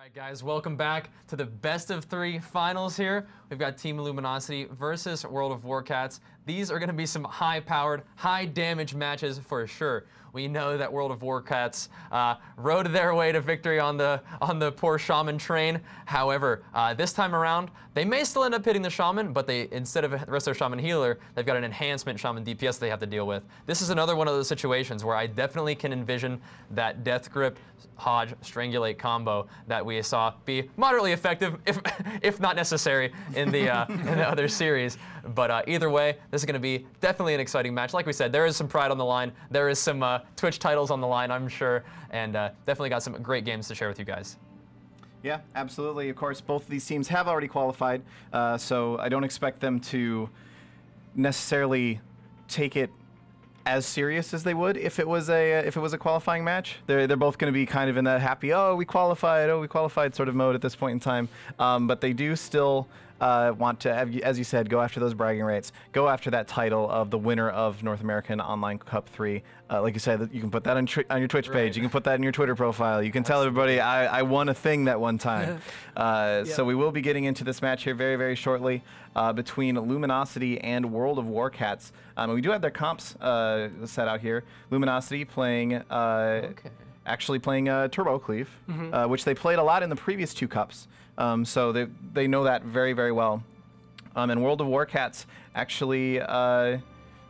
Alright guys, welcome back to the best of 3 finals here. We've got Team Luminosity versus World of Warcats. These are going to be some high-powered, high-damage matches for sure. We know that World of Warcats rode their way to victory on the poor Shaman train. However, this time around, they may still end up hitting the Shaman, but they, instead of the rest of their Shaman healer, they've got an enhancement Shaman DPS they have to deal with. This is another one of those situations where I definitely can envision that Death Grip, Hodge, Strangulate combo that we saw be moderately effective, if not necessary, in the other series. But either way, this is going to be definitely an exciting match. Like we said, there is some pride on the line. There is some Twitch titles on the line, I'm sure, and definitely got some great games to share with you guys. Yeah, absolutely. Of course, both of these teams have already qualified, so I don't expect them to necessarily take it as serious as they would if it was a qualifying match. They're both going to be kind of in that happy, oh we qualified sort of mode at this point in time. But they do still want to, as you said, go after those bragging rights, go after that title of the winner of North American Online Cup 3. Like you said, you can put that on your Twitch page. You can put that in your Twitter profile. You can tell everybody, I won a thing that one time. So we will be getting into this match here very, very shortly between Luminosity and World of Warcats. We do have their comps set out here. Luminosity playing, actually playing Turbo Cleave, which they played a lot in the previous 2 cups. So they know that very, very well. And World of Warcats actually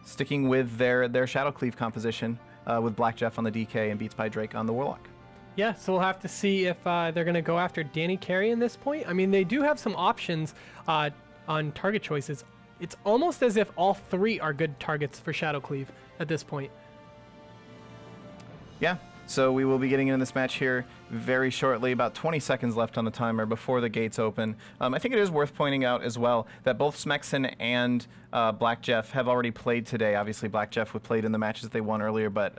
sticking with their Shadow Cleave composition with Black Jeff on the DK and Beats by Drake on the Warlock. Yeah, so we'll have to see if they're going to go after Danny Carey in this point. I mean, they do have some options on target choices. It's almost as if all 3 are good targets for Shadow Cleave at this point. Yeah. So we will be getting into this match here very shortly, about 20 seconds left on the timer before the gates open. I think it is worth pointing out as well that both Smexon and Black Jeff have already played today. Obviously, Black Jeff would played in the matches they won earlier, but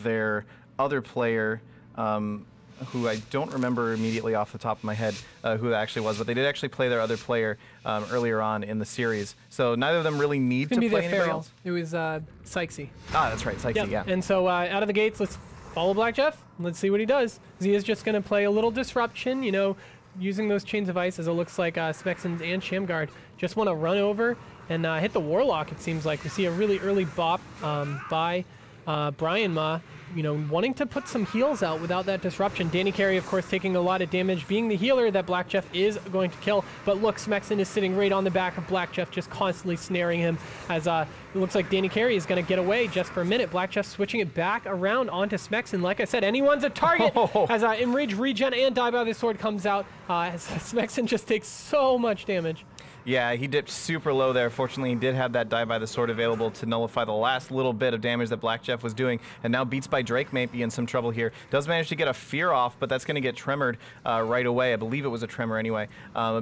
their other player, who I don't remember immediately off the top of my head who that actually was, but they did actually play their other player earlier on in the series. So neither of them really need to play anybody else. It was Sykesy. Ah, that's right, Sykesy, yeah. And so out of the gates, let's follow Black Jeff. Let's see what he does. He is just going to play a little disruption, you know, using those chains of ice, as it looks like Smexon and Shamguard just want to run over and hit the Warlock, it seems like. We see a really early bop by Brian Ma, you know, wanting to put some heals out without that disruption. Danny Carey, of course, taking a lot of damage, being the healer that Black Jeff is going to kill. But look, Smexon is sitting right on the back of Black Jeff, just constantly snaring him, as it looks like Danny Carey is going to get away just for a minute. Black Jeff switching it back around onto Smexon. Like I said, anyone's a target as Enrage, Regen, and Die by the Sword comes out, as Smexon just takes so much damage. Yeah, he dipped super low there. Fortunately, he did have that Die by the Sword available to nullify the last little bit of damage that Black Jeff was doing. And now Beats by Drake may be in some trouble here. Does manage to get a Fear off, but that's going to get tremored right away. I believe it was a tremor anyway.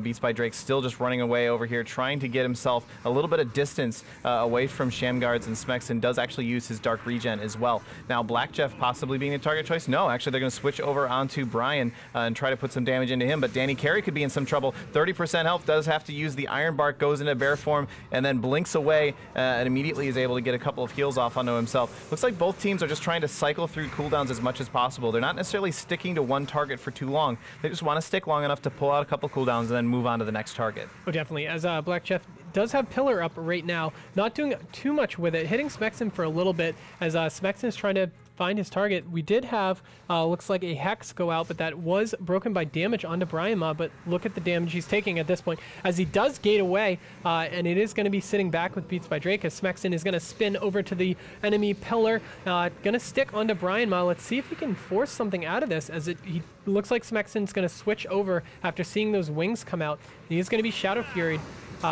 Beats by Drake still just running away over here, trying to get himself a little bit of distance away from Shamguards, and Smexon does actually use his Dark Regen as well. Now, Black Jeff possibly being a target choice? No, actually they're going to switch over onto Brian and try to put some damage into him, but Danny Carey could be in some trouble. 30% health, does have to use the Iron Bark, goes into bear form, and then blinks away and immediately is able to get a couple of heals off onto himself. Looks like both teams are just trying to cycle through cooldowns as much as possible. They're not necessarily sticking to one target for too long. They just want to stick long enough to pull out a couple cooldowns and then move on to the next target. Oh, definitely. As Black Jeff does have Pillar up right now, not doing too much with it, hitting Smexon for a little bit as Smexon is trying to find his target. We did have, looks like a Hex go out, but that was broken by damage onto Brian Ma, but look at the damage he's taking at this point as he does gate away, and it is going to be sitting back with Beats by Drake as Smexon is going to spin over to the enemy pillar, going to stick onto Brian Ma. Let's see if he can force something out of this, as he looks like Smexon's going to switch over after seeing those wings come out. He's going to be Shadow Furied.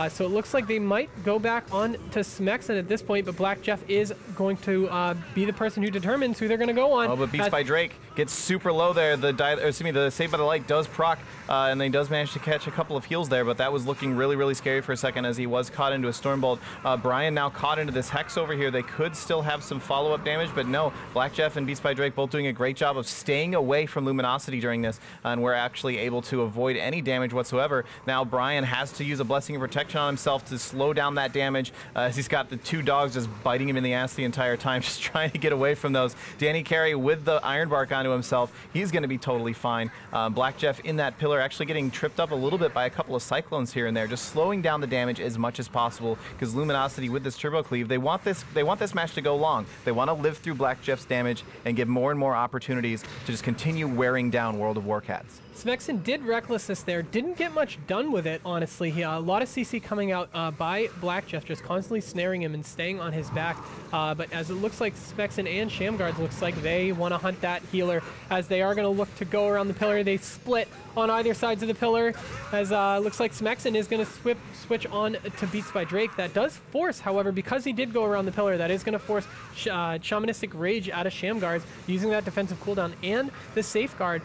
So it looks like they might go back on to Smexon at this point, but Black Jeff is going to be the person who determines who they're going to go on. Oh, but Beats by Drake gets super low there. The Save by the Light does proc, and then he does manage to catch a couple of heals there, but that was looking really, really scary for a second as he was caught into a Stormbolt. Brian now caught into this Hex over here. They could still have some follow-up damage, but no. Black Jeff and Beats by Drake both doing a great job of staying away from Luminosity during this, and we're actually able to avoid any damage whatsoever. Now Brian has to use a Blessing of Protection protection on himself to slow down that damage, as he's got the 2 dogs just biting him in the ass the entire time, just trying to get away from those. Danny Carey with the Iron Bark onto himself, he's going to be totally fine. Black Jeff in that pillar actually getting tripped up a little bit by a couple of cyclones here and there, just slowing down the damage as much as possible, because Luminosity with this turbo cleave, they want this match to go long. They want to live through Black Jeff's damage and get more and more opportunities to just continue wearing down World of Warcats. Smexon did reckless this there, didn't get much done with it, honestly. A lot of CC coming out by Black Jeff, just constantly snaring him and staying on his back. But as it looks like Smexon and Shamguards looks like they want to hunt that healer, as they are going to look to go around the pillar. They split on either sides of the pillar, as looks like Smexon is going to switch on to Beats by Drake. That does force, however, because he did go around the pillar, that is going to force Shamanistic Rage out of Shamguards, using that defensive cooldown and the Safeguard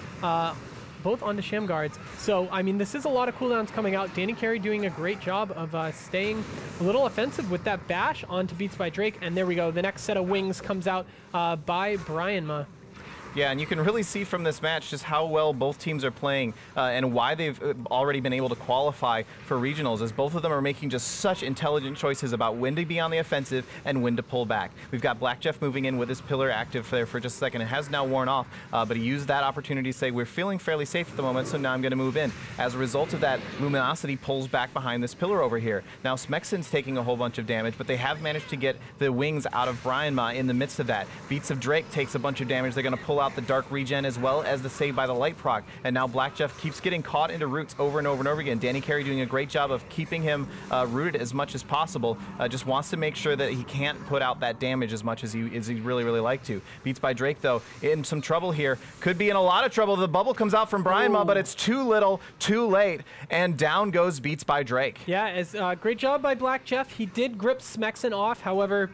both onto Shamguards. So, I mean, this is a lot of cooldowns coming out. Danny Carey doing a great job of staying a little offensive with that bash onto Beats by Drake. And there we go. The next set of wings comes out by Brian Ma. Yeah, and you can really see from this match just how well both teams are playing and why they've already been able to qualify for regionals, as both of them are making just such intelligent choices about when to be on the offensive and when to pull back. We've got Black Jeff moving in with his pillar active there for just a second. It has now worn off, but he used that opportunity to say, we're feeling fairly safe at the moment, so now I'm going to move in. As a result of that, Luminosity pulls back behind this pillar over here. Now Smexon's taking a whole bunch of damage, but they have managed to get the wings out of Brian Ma in the midst of that. Beats of Drake takes a bunch of damage. They're going to pull out the Dark Regen as well as the Save by the Light proc, and now Black Jeff keeps getting caught into roots over and over and over again. Danny Carey doing a great job of keeping him rooted as much as possible. Just wants to make sure that he can't put out that damage as much as he really like to. Beats by Drake, though, in some trouble here. Could be in a lot of trouble. The bubble comes out from Brian Ma, but it's too little, too late, and down goes Beats by Drake. Yeah, great job by Black Jeff. He did grip Smexon off. However,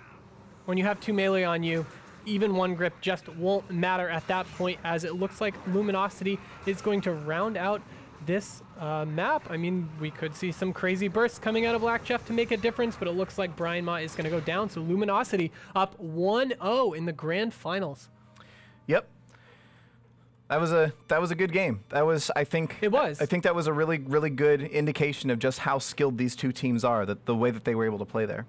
when you have 2 melee on you, even one grip just won't matter at that point, as it looks like Luminosity is going to round out this map. I mean, we could see some crazy bursts coming out of Black Jeff to make a difference, but it looks like Brian Ma is going to go down. So Luminosity up 1-0 in the grand finals. Yep. That was a good game. I think that was a really good indication of just how skilled these two teams are, the way that they were able to play there.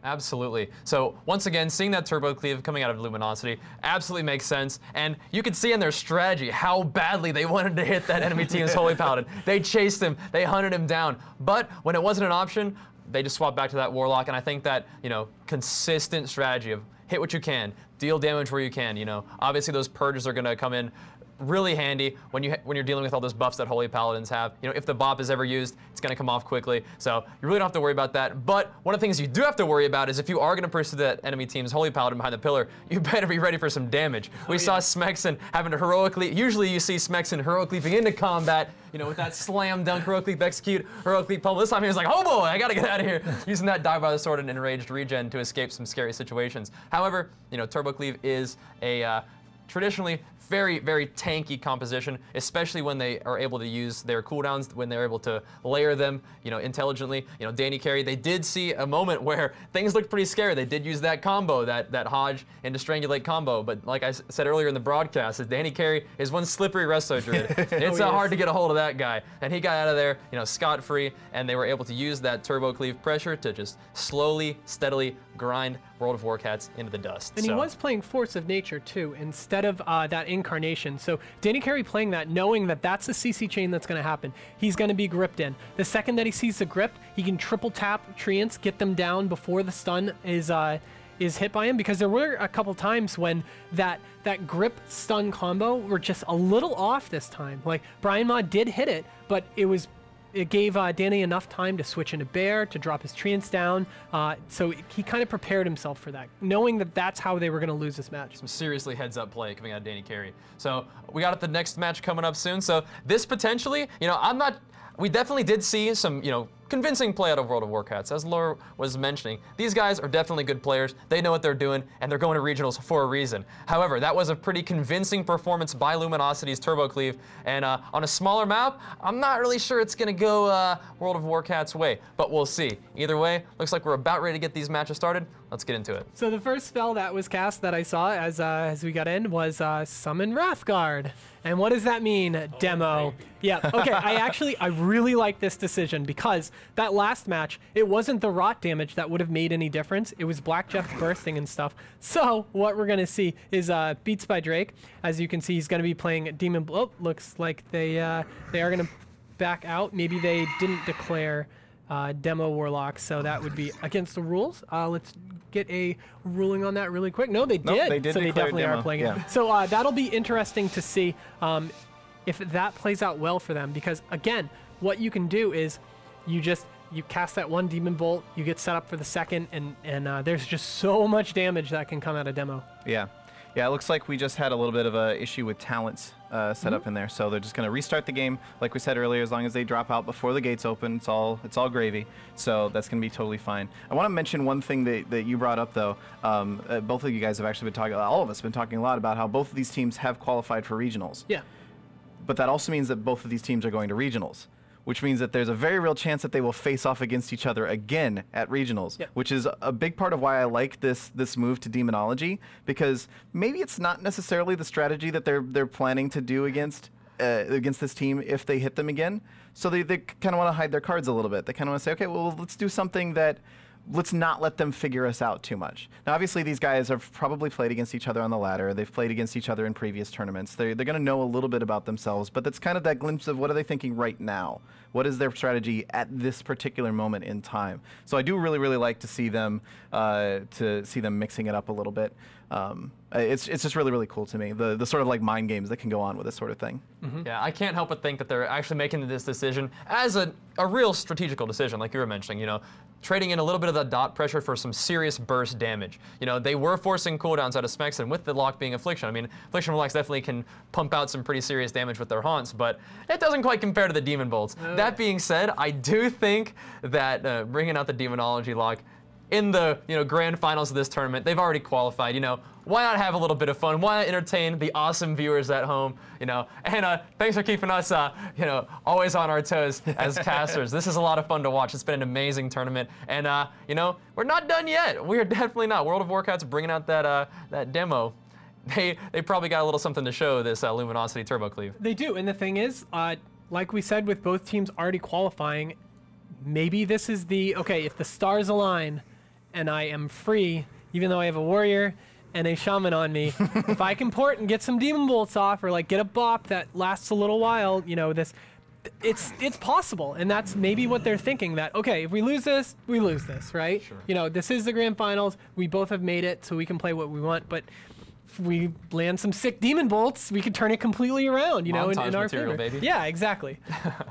Absolutely. So once again, seeing that turbo cleave coming out of Luminosity absolutely makes sense, and you could see in their strategy how badly they wanted to hit that enemy team's Holy Paladin. They chased him, they hunted him down, but when it wasn't an option, they just swapped back to that Warlock, and I think that, you know, consistent strategy of hit what you can, deal damage where you can, you know. Obviously those purges are going to come in really handy when you're dealing with all those buffs that Holy Paladins have. You know, if the bop is ever used, it's going to come off quickly. So you really don't have to worry about that. But one of the things you do have to worry about is if you are going to pursue that enemy team's Holy Paladin behind the pillar, you better be ready for some damage. We saw Smexon having to heroically, usually you see Smexon heroically leaping into combat, you know, with that slam dunk, heroic leap execute, heroic leap pummel. This time he was like, oh boy, I gotta get out of here. Using that die by the sword and enraged regen to escape some scary situations. However, you know, Turbo Cleave is a traditionally very, very tanky composition, especially when they are able to use their cooldowns, when they're able to layer them, you know, intelligently. You know, Danny Carey, they did see a moment where things looked pretty scary. They did use that combo, that Hodge into Strangulate combo, but like I said earlier in the broadcast, Danny Carey is one slippery resto druid. It's hard to get a hold of that guy, and he got out of there, you know, scot-free, and they were able to use that turbo cleave pressure to just slowly, steadily grind World of Warcats into the dust. And he was playing Force of Nature too, instead of that Incarnation. So Danny Carey playing that, knowing that that's the CC chain that's going to happen. He's going to be gripped in. The second that he sees the grip, he can triple tap Treants, get them down before the stun is hit by him, because there were a couple times when that grip stun combo were just a little off this time. Like, Brian Ma did hit it, but it gave Danny enough time to switch into Bear, to drop his Treants down, so he kind of prepared himself for that, knowing that that's how they were going to lose this match. Some seriously heads-up play coming out of Danny Carey. So we got the next match coming up soon, so this potentially, you know, we definitely did see some, you know, convincing play out of World of Warcats. As Laura was mentioning, these guys are definitely good players. They know what they're doing, and they're going to regionals for a reason. However, that was a pretty convincing performance by Luminosity's Turbo Cleave, and on a smaller map, I'm not really sure it's going to go World of Warcats' way, but we'll see. Either way, looks like we're about ready to get these matches started. Let's get into it. So the first spell that was cast that I saw as we got in was Summon Wrathguard. And what does that mean? Demo. Yeah, okay, I really like this decision because that last match, it wasn't the rot damage that would have made any difference. It was Black Jeff bursting and stuff. So what we're going to see is Beats by Drake. As you can see, he's going to be playing Demon... Oh, looks like they are going to back out. Maybe they didn't declare Demo Warlock, so that would be against the rules. Let's get a ruling on that really quick. No, they did. Nope, they did so they definitely demo. are playing Yeah. it. So that'll be interesting to see if that plays out well for them, because again, what you can do is you cast that one Demon Bolt, you get set up for the second, and there's just so much damage that can come out of Demo. Yeah. Yeah, it looks like we just had a little bit of an issue with talents set up in there. So they're just going to restart the game. Like we said earlier, as long as they drop out before the gates open, it's all gravy. So that's going to be totally fine. I want to mention one thing that you brought up, though. Both of you guys have actually been talking, all of us have been talking a lot about how both of these teams have qualified for regionals. Yeah. But that also means that both of these teams are going to regionals, which means that there's a very real chance that they will face off against each other again at regionals, which is a big part of why I like this move to Demonology, because maybe it's not necessarily the strategy that they're planning to do against this team if they hit them again. So they kind of want to hide their cards a little bit. They kind of want to say, okay, well, let's do something that, let's not let them figure us out too much. Now, obviously, these guys have probably played against each other on the ladder. They've played against each other in previous tournaments. They're going to know a little bit about themselves, but that's kind of that glimpse of what are they thinking right now? What is their strategy at this particular moment in time? So I do really, really like to see them mixing it up a little bit. It's just really, really cool to me, the sort of like mind games that can go on with this sort of thing. Mm-hmm. Yeah, I can't help but think that they're actually making this decision as a real strategical decision, like you were mentioning, trading in a little bit of the dot pressure for some serious burst damage. They were forcing cooldowns out of Smexen with the lock being Affliction. I mean, Affliction Locks definitely can pump out some pretty serious damage with their haunts, but it doesn't quite compare to the Demon Bolts. That being said, I do think that bringing out the Demonology lock in the grand finals of this tournament, they've already qualified. Why not have a little bit of fun? Why not entertain the awesome viewers at home? And thanks for keeping us always on our toes as casters. This is a lot of fun to watch. It's been an amazing tournament, and we're not done yet. We are definitely not. World of Warcats bringing out that demo. They probably got a little something to show this Luminosity Turbo Cleave. They do, and the thing is, like we said, with both teams already qualifying, maybe this is okay, if the stars align and I am free, even though I have a warrior and a shaman on me, if I can port and get some Demon Bolts off, or like get a bop that lasts a little while, it's possible. And that's maybe what they're thinking, that, okay, if we lose this, we lose this, right? Sure. This is the grand finals. We both have made it, so we can play what we want. But if we land some sick Demon Bolts, we could turn it completely around, in our favor. Baby. Yeah, exactly.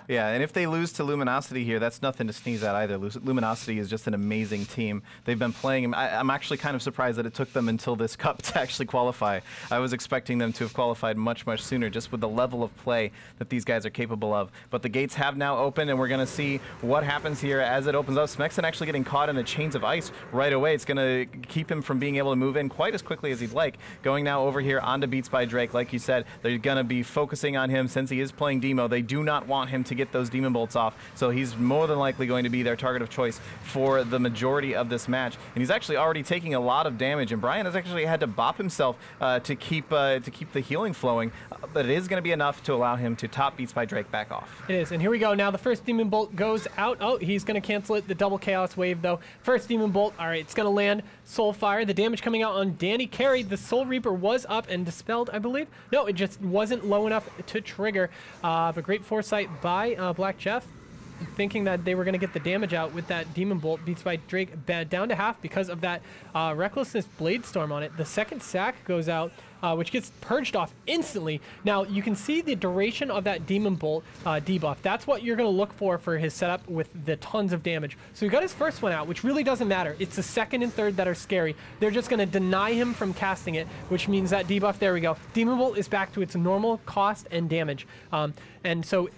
Yeah, and if they lose to Luminosity here, that's nothing to sneeze at either. Luminosity is just an amazing team. They've been playing. I'm actually kind of surprised that it took them until this cup to actually qualify. I was expecting them to have qualified much, much sooner, just with the level of play that these guys are capable of. But the gates have now opened, and we're going to see what happens here as it opens up. Smexen actually getting caught in the chains of ice right away. It's going to keep him from being able to move in quite as quickly as he'd like. Going now over here onto Beats by Drake, like you said, they're going to be focusing on him since he is playing Demo. They do not want him to get those Demon Bolts off, so he's more than likely going to be their target of choice for the majority of this match. And he's actually already taking a lot of damage, and Brian has actually had to bop himself to keep the healing flowing, but it is going to be enough to allow him to top Beats by Drake back off. It is, and here we go. Now the first Demon Bolt goes out. Oh, he's going to cancel it. The double Chaos Wave, though. First Demon Bolt, all right, it's going to land. Soulfire, the damage coming out on Danny carried. The Soul Reaper was up and dispelled, I believe. No, it just wasn't low enough to trigger. But great foresight by Black Jeff, thinking that they were going to get the damage out with that Demon Bolt. Beats by Drake down to half because of that Recklessness Blade Storm on it. The second sack goes out, which gets purged off instantly. Now, you can see the duration of that Demon Bolt debuff. That's what you're going to look for his setup with the tons of damage. So he got his first one out, which really doesn't matter. It's the second and third that are scary. They're just going to deny him from casting it, which means that debuff, there we go. Demon Bolt is back to its normal cost and damage. And so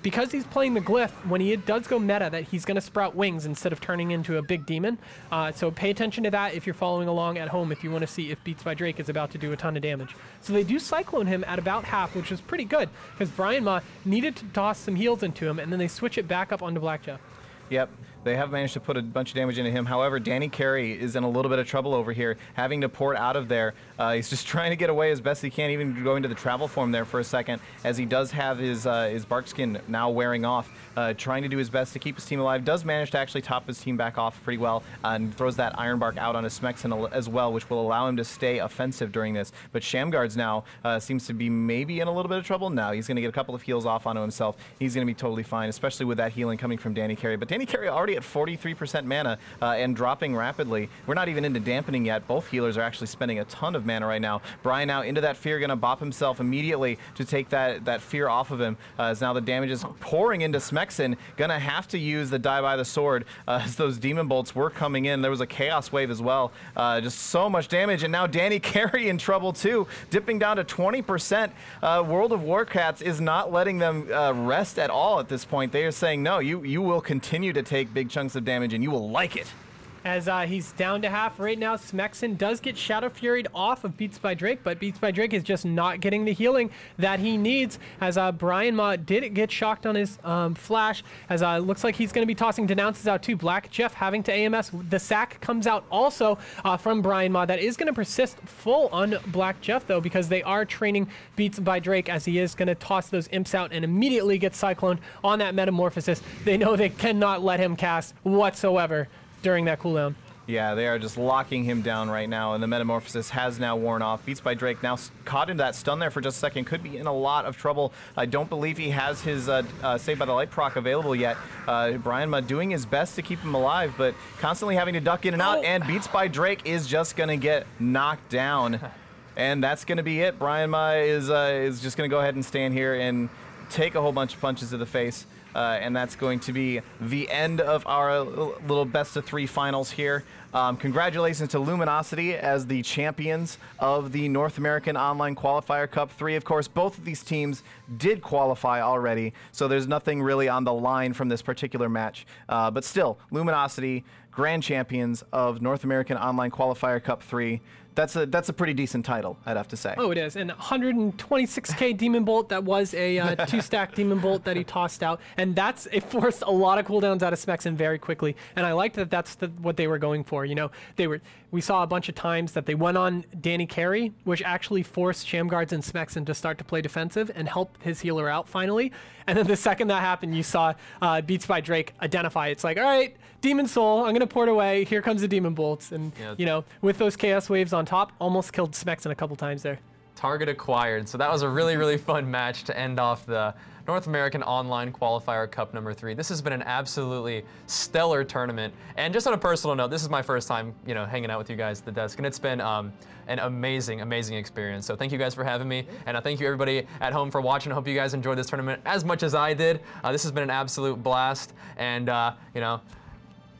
because he's playing the glyph, when he does go meta, that he's going to sprout wings instead of turning into a big demon. So pay attention to that if you're following along at home, if you want to see if Beats by Drake is about to do a ton of damage. So they do Cyclone him at about half, which is pretty good, because Brian Ma needed to toss some heals into him, and then they switch it back up onto Black Jeff. Yep. They have managed to put a bunch of damage into him. However, Danny Carey is in a little bit of trouble over here, having to port out of there. He's just trying to get away as best he can, even going to the travel form there for a second, as he does have his bark skin now wearing off. Trying to do his best to keep his team alive. Does manage to actually top his team back off pretty well, and throws that Iron Bark out on his Smexen as well, which will allow him to stay offensive during this. But Shamguards now seems to be maybe in a little bit of trouble. No, he's going to get a couple of heals off onto himself. He's going to be totally fine, especially with that healing coming from Danny Carey. But Danny Carey already at 43% mana and dropping rapidly. We're not even into dampening yet. Both healers are actually spending a ton of mana right now. Brian now into that fear, going to bop himself immediately to take that fear off of him, as now the damage is pouring into Smexen. Gonna have to use the die by the sword as those demon bolts were coming in. There was a chaos wave as well. Just so much damage, and now Danny Carey in trouble too, dipping down to 20%. World of Warcats is not letting them rest at all at this point. They are saying, no, you will continue to take big chunks of damage, and you will like it. As he's down to half right now, Smexen does get Shadow Furied off of Beats by Drake, but Beats by Drake is just not getting the healing that he needs, as Brian Ma did get shocked on his flash, as looks like he's going to be tossing Denounces out too. Black Jeff having to AMS. The sack comes out also from Brian Ma. That is going to persist full on Black Jeff, though, because they are training Beats by Drake, as he is going to toss those imps out and immediately get Cyclone on that Metamorphosis. They know they cannot let him cast whatsoever during that cooldown. Yeah, they are just locking him down right now, and the Metamorphosis has now worn off. Beats by Drake now caught into that stun there for just a second. Could be in a lot of trouble. I don't believe he has his Saved by the Light proc available yet. Brian Ma doing his best to keep him alive, but constantly having to duck in and out, and Beats by Drake is just going to get knocked down. And that's going to be it. Brian Ma is just going to go ahead and stand here and take a whole bunch of punches to the face. And that's going to be the end of our little best-of-3 finals here. Congratulations to Luminosity as the champions of the North American Online Qualifier Cup 3. Of course, both of these teams did qualify already, so there's nothing really on the line from this particular match. But still, Luminosity, grand champions of North American Online Qualifier Cup 3. That's a pretty decent title, I'd have to say. Oh, it is. And 126k Demon Bolt, that was a 2-stack Demon Bolt that he tossed out. And it forced a lot of cooldowns out of Smexen very quickly. And I liked that that's what they were going for. You know, we saw a bunch of times that they went on Danny Carey, which actually forced Shamguards and Smexen to start to play defensive and help his healer out finally. And then the second that happened, you saw Beats by Drake identify. It's like, all right, Demon Soul, I'm going to port away. Here comes the Demon Bolts. And, you know, with those Chaos Waves on top, almost killed Smexen a couple times there. Target acquired. So that was a really, really fun match to end off the North American Online Qualifier Cup number 3. This has been an absolutely stellar tournament. And just on a personal note, this is my first time, you know, hanging out with you guys at the desk, and it's been an amazing, amazing experience. So thank you guys for having me, and thank you everybody at home for watching. I hope you guys enjoyed this tournament as much as I did. This has been an absolute blast, and you know,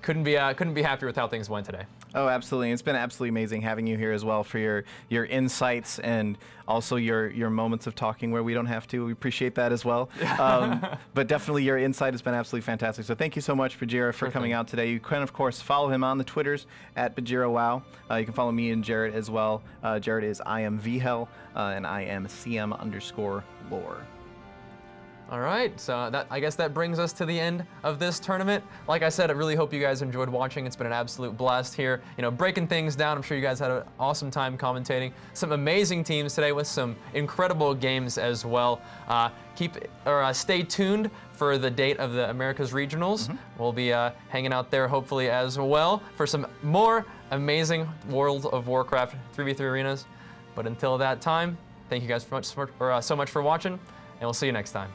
couldn't be happier with how things went today. Oh, absolutely. It's been absolutely amazing having you here as well for your insights and also your moments of talking where we don't have to. We appreciate that as well. But definitely your insight has been absolutely fantastic. So thank you so much, Bajira, for coming out today. You can, of course, follow him on the Twitters at BajiraWow. You can follow me and Jarrett as well. Jarrett is IamVhel, and I am CM_lore. All right, so I guess that brings us to the end of this tournament. Like I said, I really hope you guys enjoyed watching. It's been an absolute blast here, you know, breaking things down. I'm sure you guys had an awesome time commentating. Some amazing teams today with some incredible games as well. Stay tuned for the date of the Americas Regionals. We'll be hanging out there hopefully as well for some more amazing World of Warcraft 3v3 arenas. But until that time, thank you guys so much for watching, and we'll see you next time.